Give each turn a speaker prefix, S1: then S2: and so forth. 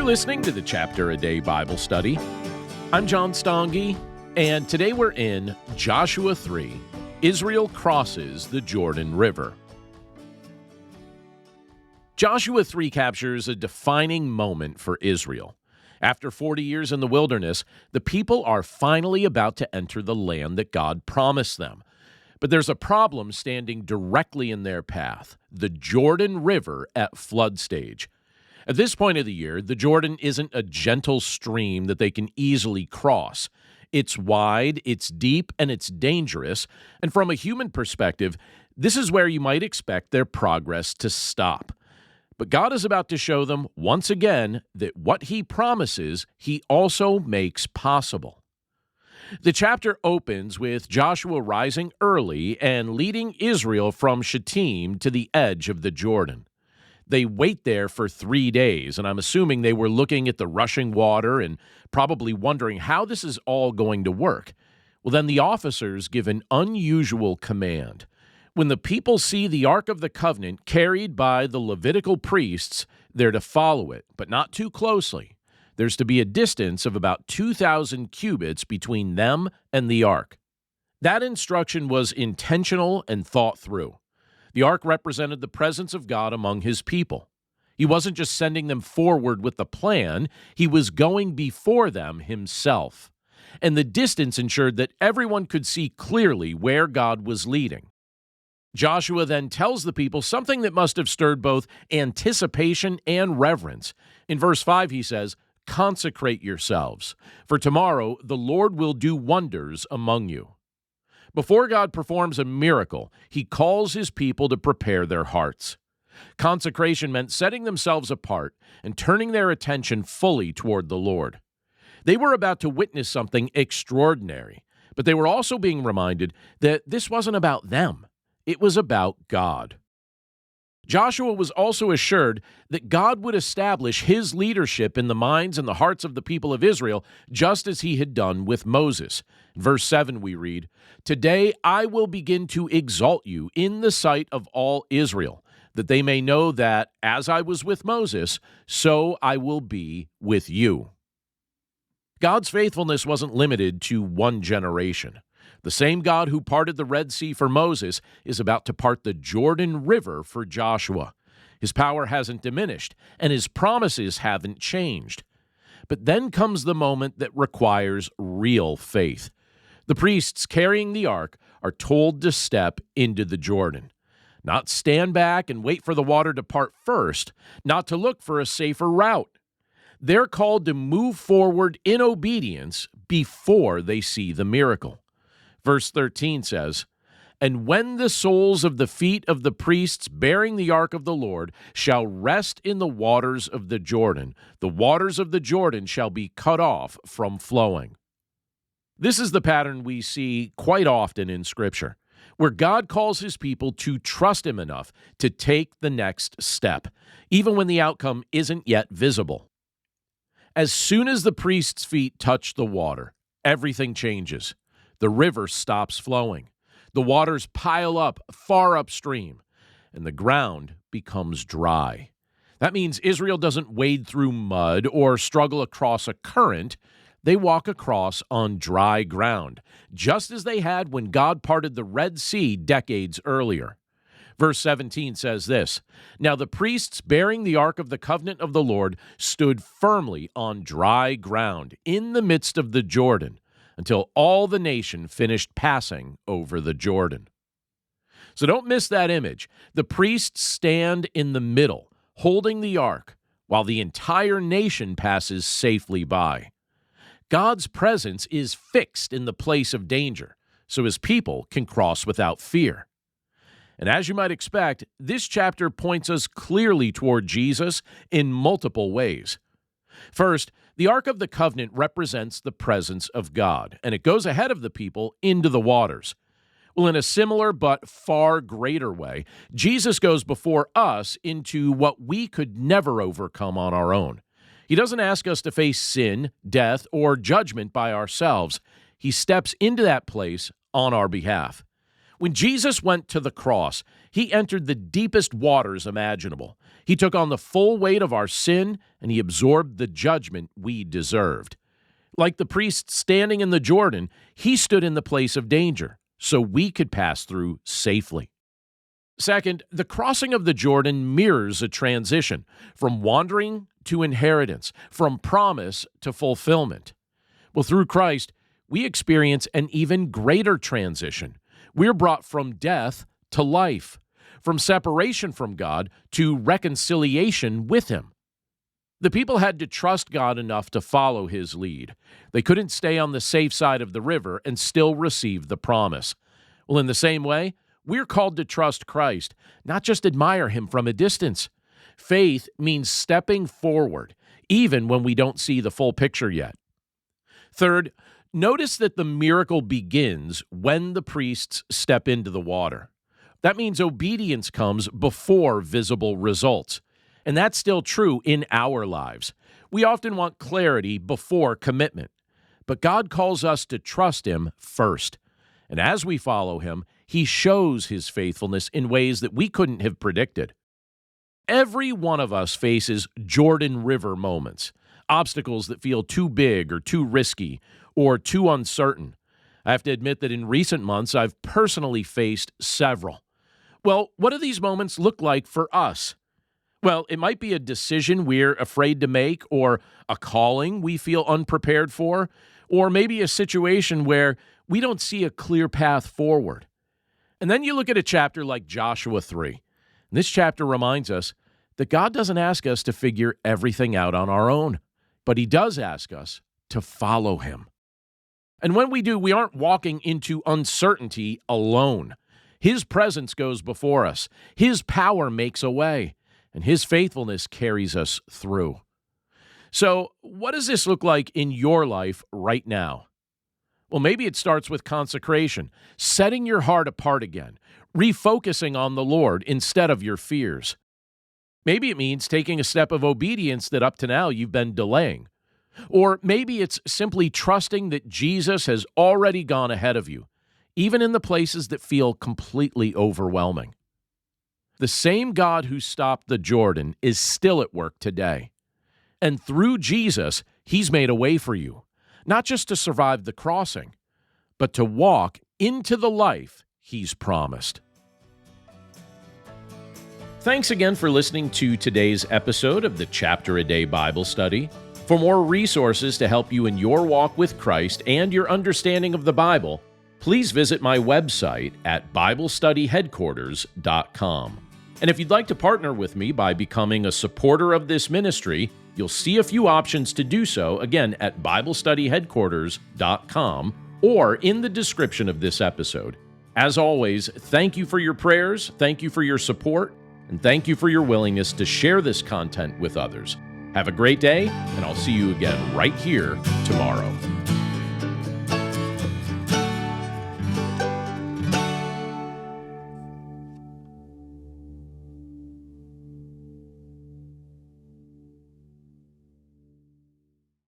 S1: listening to the Chapter a Day Bible Study. I'm John Stange, and today we're in Joshua 3. Israel crosses the Jordan River. Joshua 3 captures a defining moment for Israel. After 40 years in the wilderness, the people are finally about to enter the land that God promised them. But there's a problem standing directly in their path, the Jordan River at flood stage. At this point of the year, the Jordan isn't a gentle stream that they can easily cross. It's wide, it's deep, and it's dangerous. And from a human perspective, this is where you might expect their progress to stop. But God is about to show them once again that what He promises, He also makes possible. The chapter opens with Joshua rising early and leading Israel from Shittim to the edge of the Jordan. They wait there for 3 days, and I'm assuming they were looking at the rushing water and probably wondering how this is all going to work. Well, then the officers give an unusual command. When the people see the Ark of the Covenant carried by the Levitical priests, they're to follow it, but not too closely. There's to be a distance of about 2,000 cubits between them and the Ark. That instruction was intentional and thought through. The Ark represented the presence of God among His people. He wasn't just sending them forward with the plan, He was going before them Himself. And the distance ensured that everyone could see clearly where God was leading. Joshua then tells the people something that must have stirred both anticipation and reverence. In verse 5 he says, "Consecrate yourselves, for tomorrow the Lord will do wonders among you." Before God performs a miracle, He calls His people to prepare their hearts. Consecration meant setting themselves apart and turning their attention fully toward the Lord. They were about to witness something extraordinary, but they were also being reminded that this wasn't about them. It was about God. Joshua was also assured that God would establish His leadership in the minds and the hearts of the people of Israel, just as He had done with Moses. In verse 7 we read, "Today I will begin to exalt you in the sight of all Israel, that they may know that, as I was with Moses, so I will be with you." God's faithfulness wasn't limited to one generation. The same God who parted the Red Sea for Moses is about to part the Jordan River for Joshua. His power hasn't diminished, and His promises haven't changed. But then comes the moment that requires real faith. The priests carrying the ark are told to step into the Jordan. Not stand back and wait for the water to part first, not to look for a safer route. They're called to move forward in obedience before they see the miracle. Verse 13 says, "And when the soles of the feet of the priests bearing the ark of the Lord shall rest in the waters of the waters of the Jordan shall be cut off from flowing." This is the pattern we see quite often in Scripture, where God calls His people to trust Him enough to take the next step, even when the outcome isn't yet visible. As soon as the priest's feet touch the water, everything changes. The river stops flowing. The waters pile up far upstream, and the ground becomes dry. That means Israel doesn't wade through mud or struggle across a current. They walk across on dry ground, just as they had when God parted the Red Sea decades earlier. Verse 17 says this, "Now the priests bearing the ark of the covenant of the Lord stood firmly on dry ground in the midst of the Jordan, until all the nation finished passing over the Jordan." So don't miss that image. The priests stand in the middle, holding the ark, while the entire nation passes safely by. God's presence is fixed in the place of danger, so His people can cross without fear. And as you might expect, this chapter points us clearly toward Jesus in multiple ways. First, the Ark of the Covenant represents the presence of God, and it goes ahead of the people into the waters. Well, in a similar but far greater way, Jesus goes before us into what we could never overcome on our own. He doesn't ask us to face sin, death, or judgment by ourselves. He steps into that place on our behalf. When Jesus went to the cross, he entered the deepest waters imaginable. He took on the full weight of our sin, and he absorbed the judgment we deserved. Like the priest standing in the Jordan, he stood in the place of danger so we could pass through safely. Second, the crossing of the Jordan mirrors a transition from wandering to inheritance, from promise to fulfillment. Well, through Christ, we experience an even greater transition. We're brought from death to life, from separation from God to reconciliation with Him. The people had to trust God enough to follow His lead. They couldn't stay on the safe side of the river and still receive the promise. Well, in the same way, we're called to trust Christ, not just admire Him from a distance. Faith means stepping forward, even when we don't see the full picture yet. Third, notice that the miracle begins when the priests step into the water. That means obedience comes before visible results. And that's still true in our lives. We often want clarity before commitment. But God calls us to trust Him first. And as we follow Him, He shows His faithfulness in ways that we couldn't have predicted. Every one of us faces Jordan River moments, obstacles that feel too big or too risky or too uncertain. I have to admit that in recent months, I've personally faced several. Well, what do these moments look like for us? Well, it might be a decision we're afraid to make, or a calling we feel unprepared for, or maybe a situation where we don't see a clear path forward. And then you look at a chapter like Joshua 3. And this chapter reminds us that God doesn't ask us to figure everything out on our own, but He does ask us to follow Him. And when we do, we aren't walking into uncertainty alone. His presence goes before us. His power makes a way. And His faithfulness carries us through. So, what does this look like in your life right now? Well, maybe it starts with consecration, setting your heart apart again, refocusing on the Lord instead of your fears. Maybe it means taking a step of obedience that up to now you've been delaying. Or maybe it's simply trusting that Jesus has already gone ahead of you, even in the places that feel completely overwhelming. The same God who stopped the Jordan is still at work today. And through Jesus, He's made a way for you, not just to survive the crossing, but to walk into the life He's promised. Thanks again for listening to today's episode of the Chapter a Day Bible Study. For more resources to help you in your walk with Christ and your understanding of the Bible, please visit my website at BibleStudyHeadquarters.com. And if you'd like to partner with me by becoming a supporter of this ministry, you'll see a few options to do so, again, at BibleStudyHeadquarters.com or in the description of this episode. As always, thank you for your prayers, thank you for your support, and thank you for your willingness to share this content with others. Have a great day, and I'll see you again right here tomorrow.